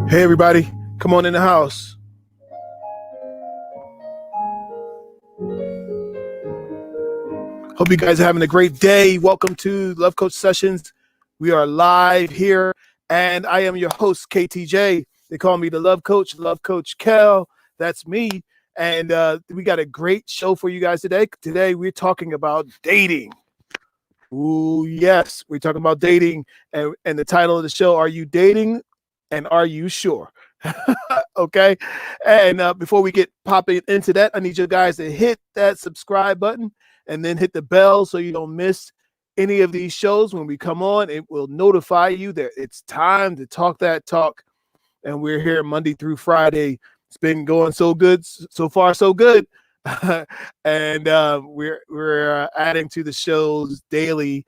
Hey everybody, come on in the house. Hope you guys are having a great day. Welcome to Love Coach Sessions. We are live here, and I am your host, KTJ. They call me the Love Coach Kel. That's me. And we got a great show for you guys today. Today, we're talking about dating. Ooh, yes, we're talking about dating. And the title of the show, Are You Dating and Are You Sure? Okay. And before we get popping into that, I need you guys to hit that subscribe button and then hit the bell so you don't miss any of these shows. When we come on, it will notify you that it's time to talk that talk. And we're here Monday through Friday. It's been going so good, so far, so good. And we're adding to the shows daily,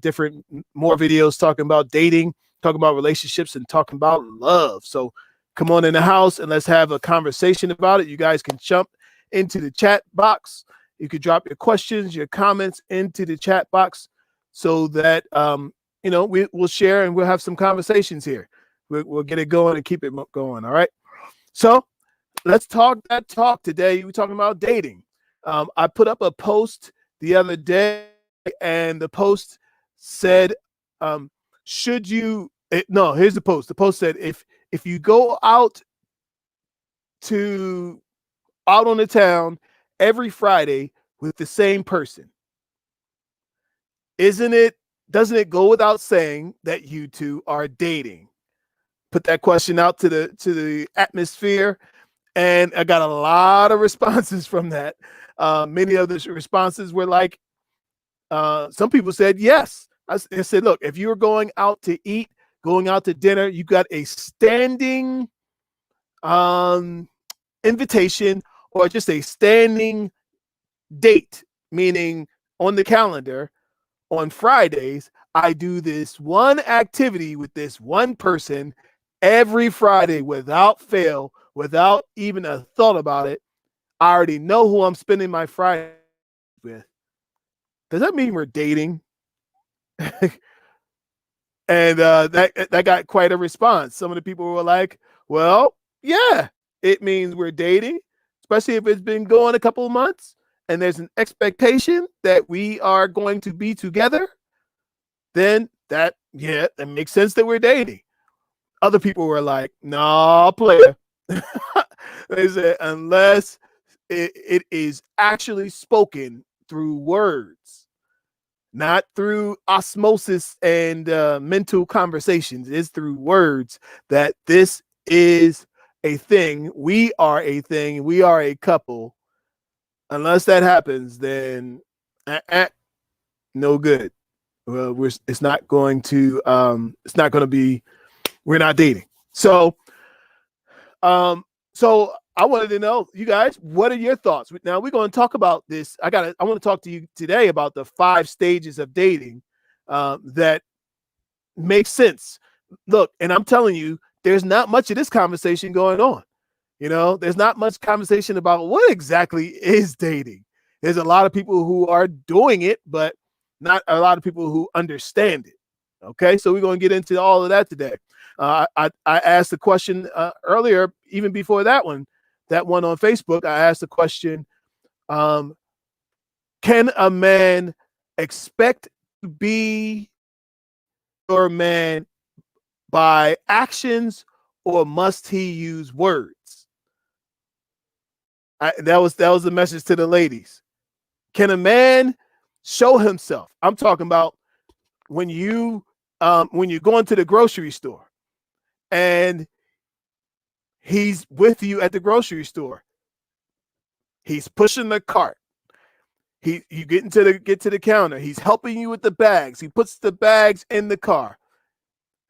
different more videos talking about dating, talking about relationships, and talking about love. So come on in the house and let's have a conversation about it. You guys can jump into the chat box. You could drop your questions, your comments into the chat box so that we'll share and we'll have some conversations here. We'll get it going and keep it going. All right. So let's talk that talk today. We're talking about dating. I put up a post the other day, and the post said, here's the post. The post said, if you go out on the town every Friday with the same person, doesn't it go without saying that you two are dating? Put that question out to the atmosphere, and I got a lot of responses from that. Many of the responses were like, some people said yes. I said, look, if you're going out to eat, going out to dinner, you got a standing invitation or just a standing date, meaning on the calendar on Fridays, I do this one activity with this one person every Friday without fail, without even a thought about it. I already know who I'm spending my Friday with. Does that mean we're dating? And that got quite a response. Some of the people were like, well, yeah, it means we're dating, especially if it's been going a couple of months and there's an expectation that we are going to be together. Then that makes sense that we're dating. Other people were like, nah, player. They said, unless it is actually spoken through words, not through osmosis and mental conversations. It's through words that this is a thing. We are a thing. We are a couple. Unless that happens, then no good. Well, it's not going to be, we're not dating. So I wanted to know, you guys, what are your thoughts? Now we're going to talk about this. I want to talk to you today about the 5 stages of dating that makes sense. Look, and I'm telling you, there's not much of this conversation going on. There's not much conversation about what exactly is dating. There's a lot of people who are doing it, but not a lot of people who understand it. Okay, so we're going to get into all of that today. I asked the question earlier, even before that one on Facebook. I asked the question, can a man expect to be your man by actions, or must he use words? That was the message to the ladies. Can a man show himself? I'm talking about when you go into the grocery store and he's with you at the grocery store. He's pushing the cart. You get to the counter. He's helping you with the bags. He puts the bags in the car.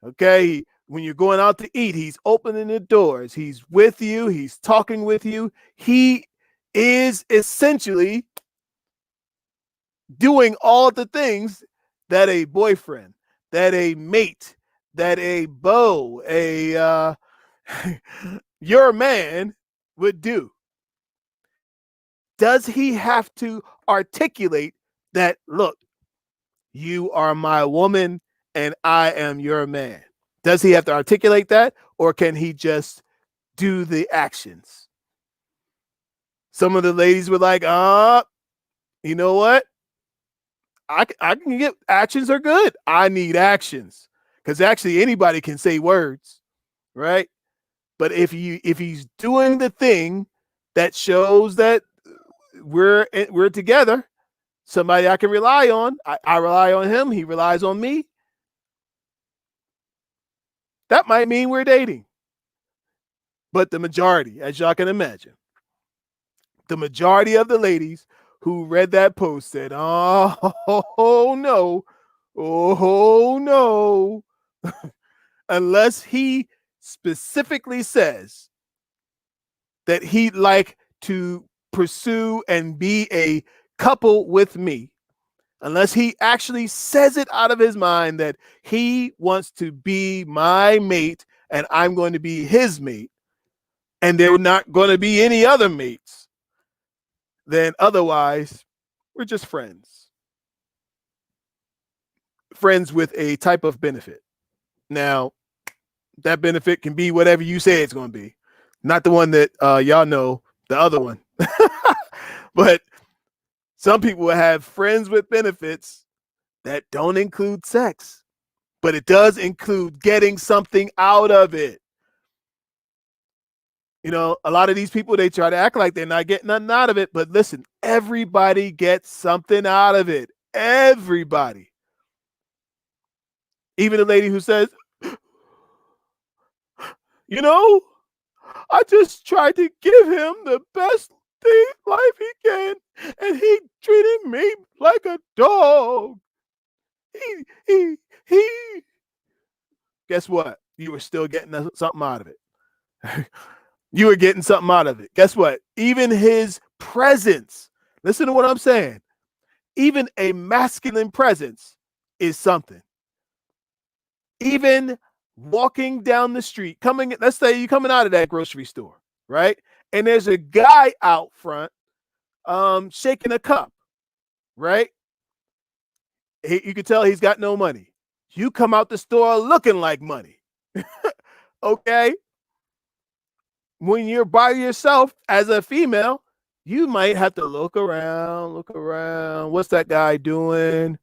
Okay. When you're going out to eat, he's opening the doors. He's with you. He's talking with you. He is essentially doing all the things that a boyfriend, that a mate, that a beau, your man would do. Does he have to articulate that, look, you are my woman and I am your man? Does he have to articulate that, or can he just do the actions? Some of the ladies were like, you know what? I can get actions are good. I need actions, because actually anybody can say words, right? But if he's doing the thing that shows that we're together, somebody I can rely on. I rely on him. He relies on me. That might mean we're dating. But the majority, as y'all can imagine, the majority of the ladies who read that post said, oh no, oh no, unless he specifically says that he'd like to pursue and be a couple with me, unless he actually says it out of his mind that he wants to be my mate and I'm going to be his mate, and there are not going to be any other mates, then otherwise we're just friends. Friends with a type of benefit. Now, that benefit can be whatever you say it's going to be. Not the one that y'all know, the other one. But some people have friends with benefits that don't include sex, but it does include getting something out of it. You know, a lot of these people, they try to act like they're not getting nothing out of it. But listen, everybody gets something out of it. Everybody. Even the lady who says, you know, I just tried to give him the best life he can, and he treated me like a dog. He. Guess what? You were still getting something out of it. You were getting something out of it. Guess what? Even his presence, listen to what I'm saying, even a masculine presence is something. Even walking down the street, let's say you're coming out of that grocery store, right? And there's a guy out front shaking a cup, right? You can tell he's got no money. You come out the store looking like money. Okay? When you're by yourself as a female, you might have to look around. What's that guy doing?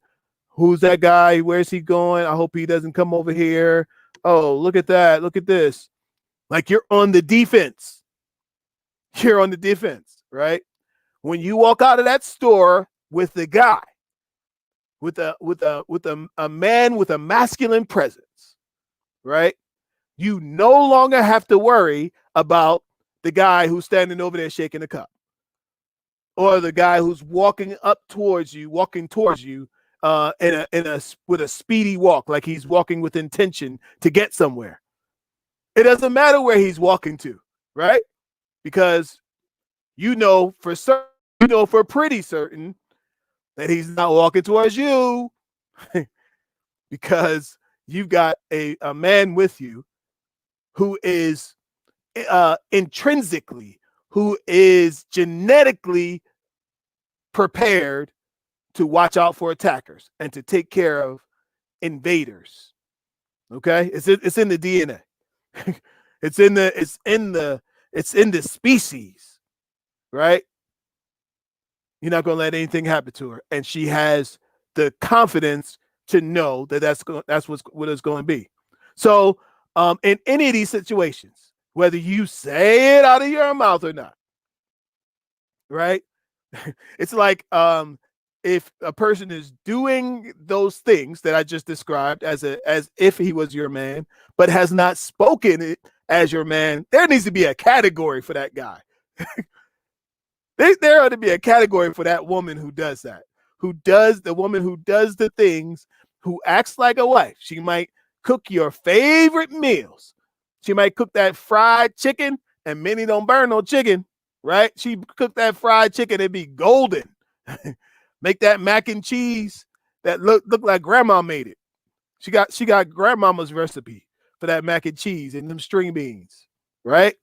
Who's that guy? Where's he going? I hope he doesn't come over here. Oh, look at that. Look at this. Like you're on the defense. You're on the defense, right? When you walk out of that store with the guy, with a man with a masculine presence, right? You no longer have to worry about the guy who's standing over there shaking the cup, or the guy who's walking towards you with a speedy walk, like he's walking with intention to get somewhere. It doesn't matter where he's walking to, right? Because for pretty certain that he's not walking towards you because you've got a man with you who is intrinsically, who is genetically prepared to watch out for attackers and to take care of invaders. Okay, it's in the DNA. it's in the species, right? You're not going to let anything happen to her, and she has the confidence to know that that's what it's going to be. So, in any of these situations, whether you say it out of your mouth or not, right? It's like if a person is doing those things that I just described as if he was your man, but has not spoken it as your man, there needs to be a category for that guy. There ought to be a category for that woman who does that, the woman who does the things, who acts like a wife. She might cook your favorite meals. She might cook that fried chicken, and many don't burn no chicken, right? She cooked that fried chicken, it'd be golden. Make that mac and cheese that look like grandma made it. She got grandmama's recipe for that mac and cheese and them string beans, right?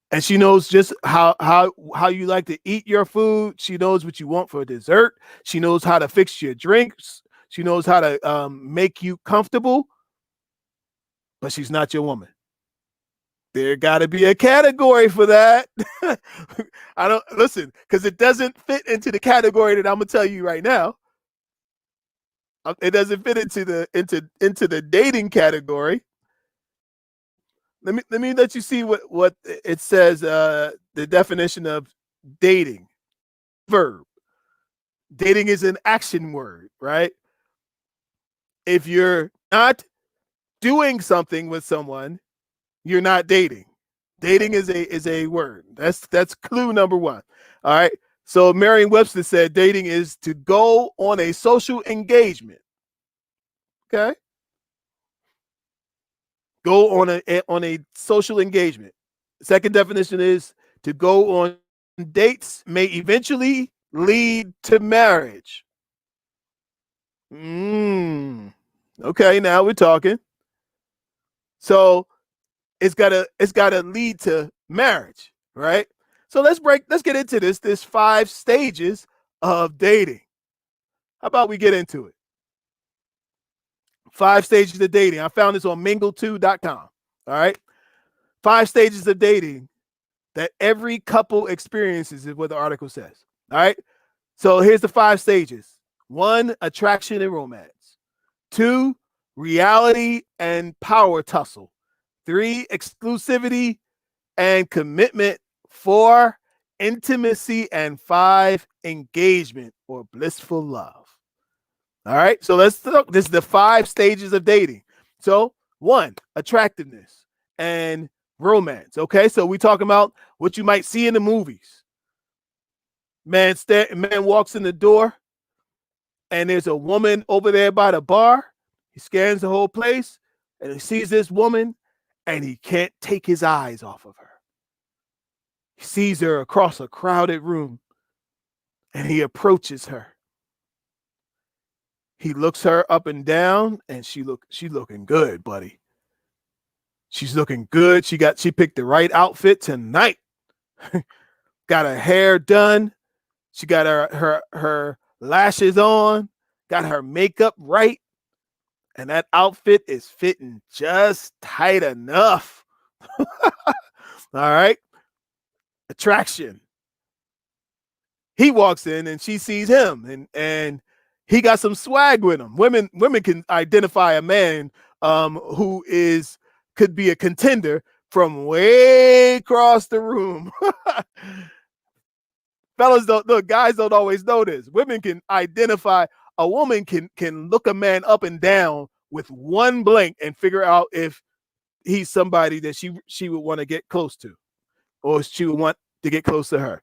And she knows just how you like to eat your food. She knows what you want for dessert. She knows how to fix your drinks. She knows how to make you comfortable. but she's not your woman. There got to be a category for that. I don't listen because it doesn't fit into the category that I'm gonna tell you right now. It doesn't fit into the dating category. Let me let you see what it says. The definition of dating. Verb. Dating is an action word, right? If you're not doing something with someone, you're not dating. Dating is a word. That's clue number one. All right. So Merriam-Webster said dating is to go on a social engagement. Okay. Go on a social engagement. Second definition is to go on dates may eventually lead to marriage. Okay, now we're talking. So it's gotta lead to marriage, right? So let's get into this. There's 5 stages of dating. How about we get into it? 5 stages of dating. I found this on mingle2.com. All right. 5 stages of dating that every couple experiences is what the article says. All right. So here's the 5 stages. 1, attraction and romance. 2, reality and power tussle. 3, exclusivity and commitment. 4, intimacy, and 5, engagement or blissful love. All right, so let's look. This is the 5 stages of dating. So 1, attractiveness and romance. Okay, so we talking about what you might see in the movies. Man walks in the door and there's a woman over there by the bar. He scans the whole place and he sees this woman and he can't take his eyes off of her. He sees her across a crowded room and he approaches her. He looks her up and down and she's looking good, buddy. She's looking good. She picked the right outfit tonight. Got her hair done. She got her lashes on, got her makeup right. And that outfit is fitting just tight enough. All right. Attraction. He walks in and she sees him and he got some swag with him. Women can identify a man who could be a contender from way across the room. Fellas guys don't always know this. Women can identify. A woman can look a man up and down with one blink and figure out if he's somebody that she would want to get close to, or she would want to get close to her.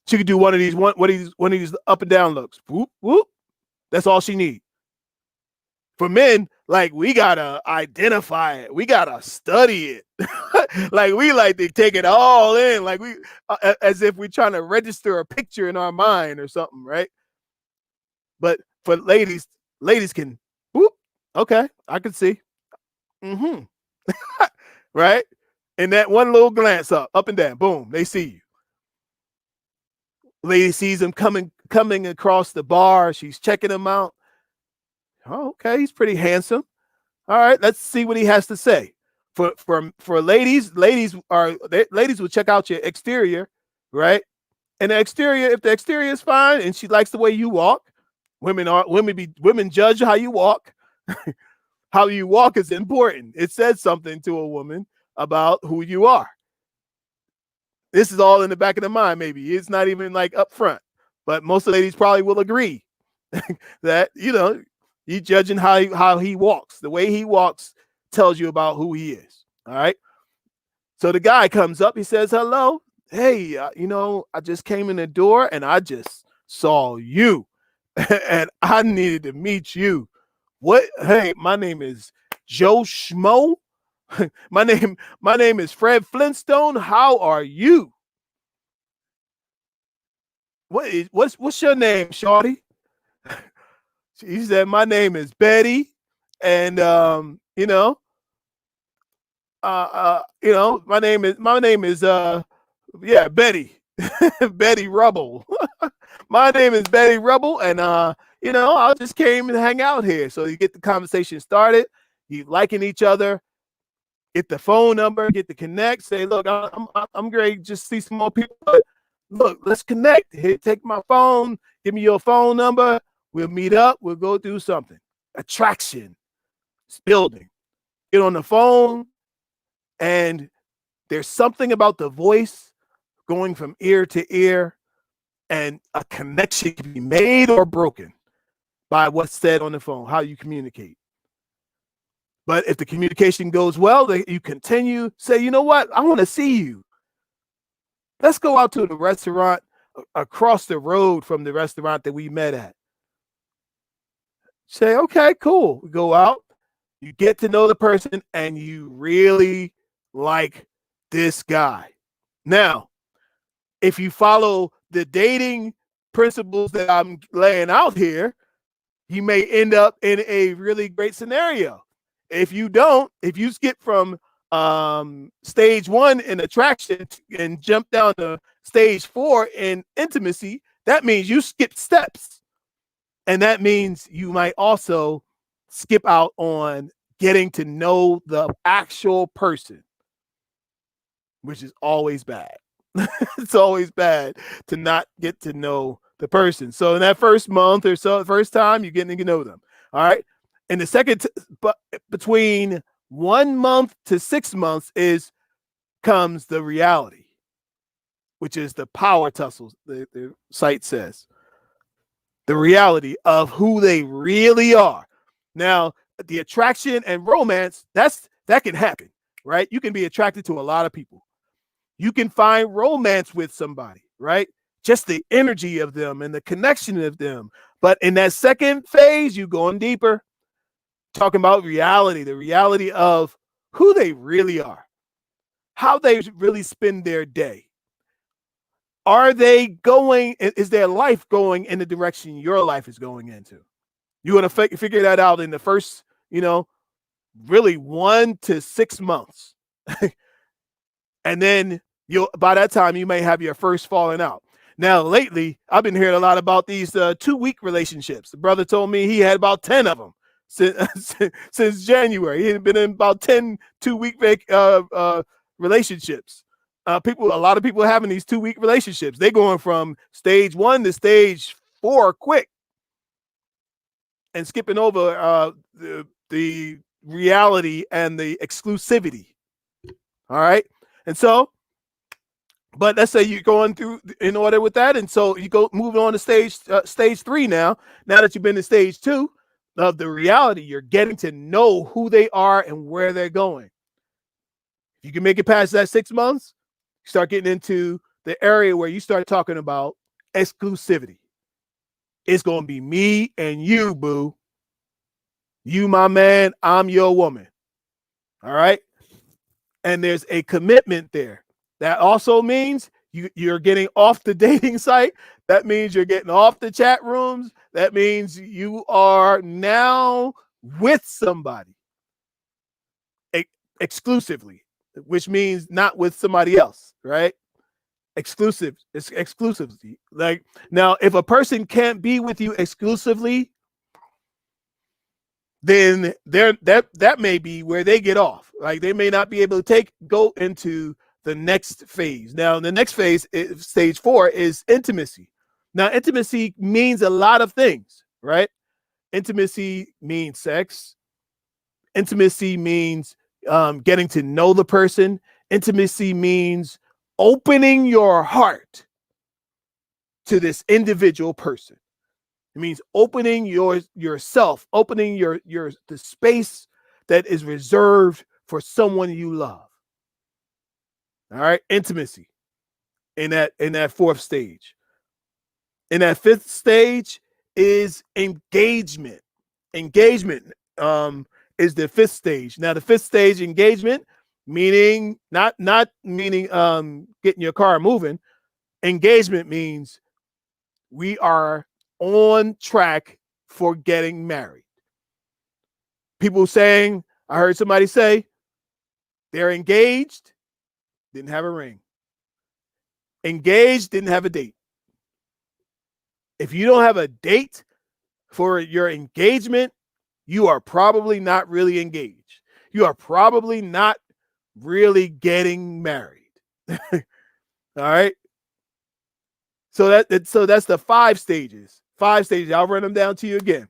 She could do one of these up and down looks. Whoop whoop. That's all she needs. For men, like, we gotta identify it. We gotta study it. Like, we like to take it all in, like we as if we're trying to register a picture in our mind or something, right? But for ladies can, whoop, okay, I can see. Right? And that one little glance up and down, boom, they see you. Lady sees him coming across the bar. She's checking him out. Oh, okay, he's pretty handsome. All right, let's see what he has to say. For ladies will check out your exterior, right? And if the exterior is fine and she likes the way you walk, women judge how you walk. How you walk is important. It says something to a woman about who you are. This is all in the back of the mind, maybe. It's not even like up front. But most of the ladies probably will agree that, you judging how he walks. The way he walks tells you about who he is. All right. So the guy comes up, he says, hello. Hey, I just came in the door and I just saw you and I needed to meet you. What? Hey, my name is Joe Schmo. my name is Fred Flintstone. How are you? What's your name, shorty? He said, my name is Betty, and my name is Betty. Betty Rubble. My name is Betty Rubble, and I just came and hang out here. So you get the conversation started, you liking each other, get the phone number, get the connect, say, look, I'm great, just see some more people, but look, let's connect. Here, take my phone, give me your phone number, we'll meet up, we'll go do something. Attraction, it's building. Get on the phone, and there's something about the voice going from ear to ear, and a connection can be made or broken by what's said on the phone, how you communicate. But if the communication goes well, you continue, say, you know what? I want to see you. Let's go out to the restaurant across the road from the restaurant that we met at. Say, okay, cool. We go out, you get to know the person, and you really like this guy. Now, if you follow the dating principles that I'm laying out here, you may end up in a really great scenario. If you don't, if you skip from stage 1 in attraction and jump down to stage 4 in intimacy, that means you skip steps. And that means you might also skip out on getting to know the actual person, which is always bad. It's always bad to not get to know the person. So in that first month or so, first time, you're getting to know them. All right. And the second, but between 1 month to 6 months comes the reality, which is the power tussles, the site says. The reality of who they really are. Now, the attraction and romance, that can happen, right? You can be attracted to a lot of people. You can find romance with somebody, right? Just the energy of them and the connection of them. But in that second phase, you're going deeper, talking about reality, the reality of who they really are, how they really spend their day. Are they going, is their life going in the direction your life is going into? You want to figure that out in the first, really 1 to 6 months. And then by that time, you may have your first falling out. Now, lately, I've been hearing a lot about these 2-week relationships. The brother told me he had about 10 of them since January. He had been in about 10 2-week relationships. A lot of people having these 2-week relationships. They're going from stage 1 to stage 4 quick and skipping over the reality and the exclusivity. All right. And so, but let's say you're going through in order with that. And so you go moving on to stage 3 now. Now that you've been in stage 2 of the reality, you're getting to know who they are and where they're going. If you can make it past that 6 months, you start getting into the area where you start talking about exclusivity. It's going to be me and you, boo. You, my man, I'm your woman. All right. And there's a commitment there. That also means you're getting off the dating site. That means you're getting off the chat rooms. That means you are now with somebody exclusively, which means not with somebody else, right? Exclusive. It's exclusively. Like, now, if a person can't be with you exclusively, then that may be where they get off. Like, they may not be able to go into the next phase. Now, the next phase, stage 4, is intimacy. Now, intimacy means a lot of things, right? Intimacy means sex. Intimacy means getting to know the person. Intimacy means opening your heart to this individual person. It means opening yourself, opening the space that is reserved for someone you love. All right, intimacy in that 4th stage. In that 5th stage is engagement. Engagement is the 5th stage. Now, the 5th stage, engagement, meaning not meaning getting your car moving. Engagement means we are on track for getting married. People saying, I heard somebody say they're engaged, didn't have a ring. Engaged, didn't have a date. If you don't have a date for your engagement, you are probably not really engaged. You are probably not really getting married. All right. So that's the 5 stages. 5 stages. I'll run them down to you again.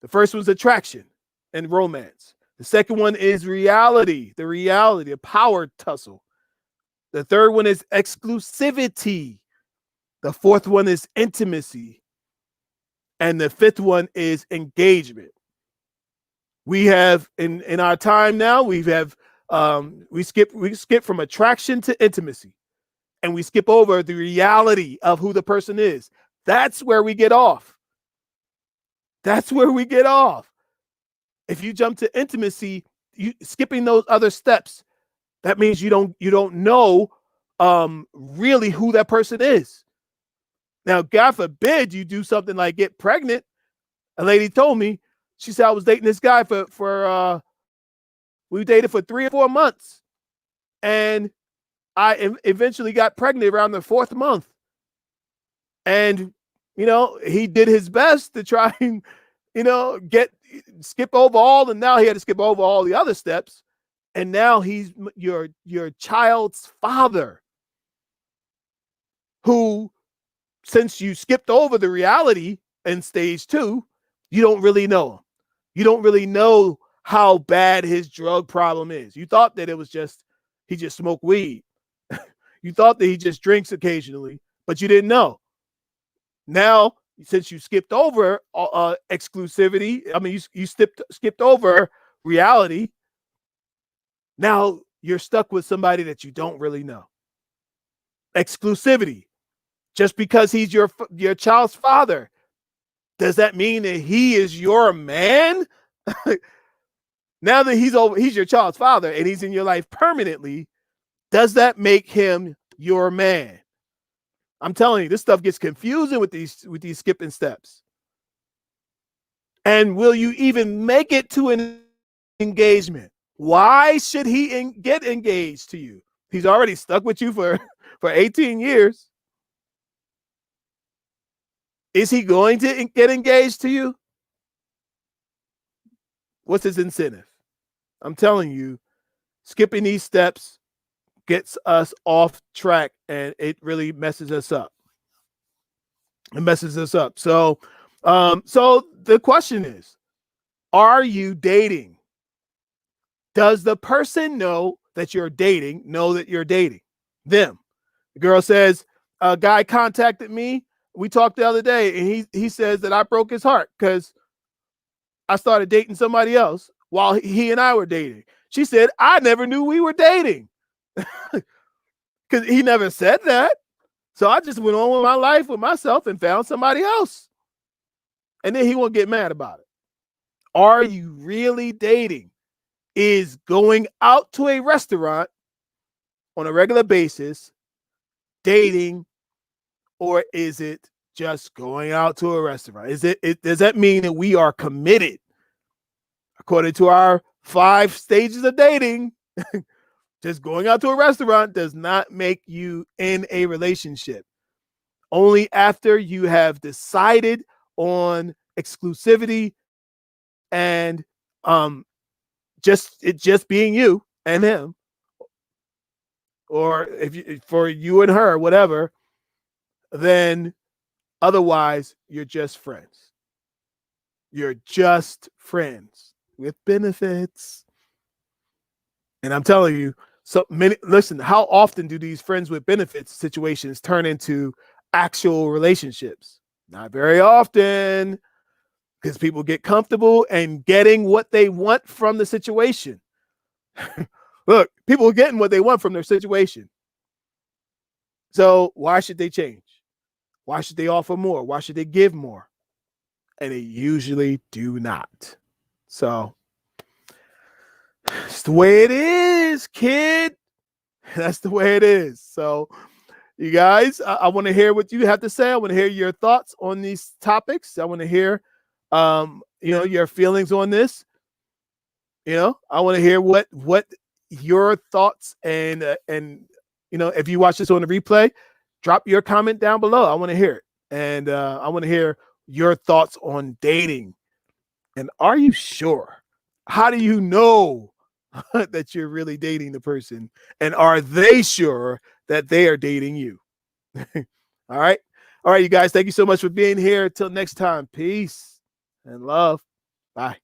The first one's attraction and romance. The second one is reality, the power tussle. The third one is exclusivity. The fourth one is intimacy. And the fifth one is engagement. We have in our time now, we skip from attraction to intimacy, and we skip over the reality of who the person is. That's where we get off. That's where we get off. If you jump to intimacy, you skipping those other steps, that means you don't know really who that person is. Now, God forbid you do something like get pregnant. A lady told me, she said, I was dating this guy for we dated for 3 or 4 months, and I eventually got pregnant around the 4th month. And he did his best to try and skip over all, and now he had to skip over all the other steps, and now he's your child's father, who, since you skipped over the reality in stage 2, you don't really know him. You don't really know how bad his drug problem is. You thought that it was just he just smoked weed. You thought that he just drinks occasionally, but you didn't know. Now, since you skipped over exclusivity, I mean, you skipped over reality. Now you're stuck with somebody that you don't really know. Exclusivity. Just because he's your child's father, does that mean that he is your man? Now that he's your child's father and he's in your life permanently, does that make him your man? I'm telling you, this stuff gets confusing with these skipping steps. And will you even make it to an engagement? Why should he get engaged to you? He's already stuck with you for 18 years. Is he going to get engaged to you? What's his incentive? I'm telling you, skipping these steps gets us off track, and it really messes us up. It messes us up. So the question is, are you dating? Does the person know that you're dating them? The girl says, a guy contacted me. We talked the other day, and he says that I broke his heart because I started dating somebody else while he and I were dating. She said, I never knew we were dating because he never said that. So I just went on with my life with myself and found somebody else. And then he won't get mad about it. Are you really dating? Is going out to a restaurant on a regular basis dating, or is it just going out to a restaurant? Does that mean that we are committed? According to our 5 stages of dating, just going out to a restaurant does not make you in a relationship. Only after you have decided on exclusivity and just being you and him, or for you and her, whatever, then otherwise you're just friends. You're just friends with benefits. And I'm telling you, listen, how often do these friends with benefits situations turn into actual relationships? Not very often, because people get comfortable and getting what they want from the situation. Look, people are getting what they want from their situation. So why should they change? Why should they offer more? Why should they give more? And they usually do not. So it's the way it is, kid. That's the way it is. So you guys, I want to hear what you have to say. I want to hear your thoughts on these topics. I want to hear, your feelings on this. I want to hear what your thoughts and if you watch this on the replay, drop your comment down below. I want to hear it. And I want to hear your thoughts on dating. And are you sure? How do you know that you're really dating the person? And are they sure that they are dating you? All right. All right, you guys. Thank you so much for being here. Till next time. Peace and love. Bye.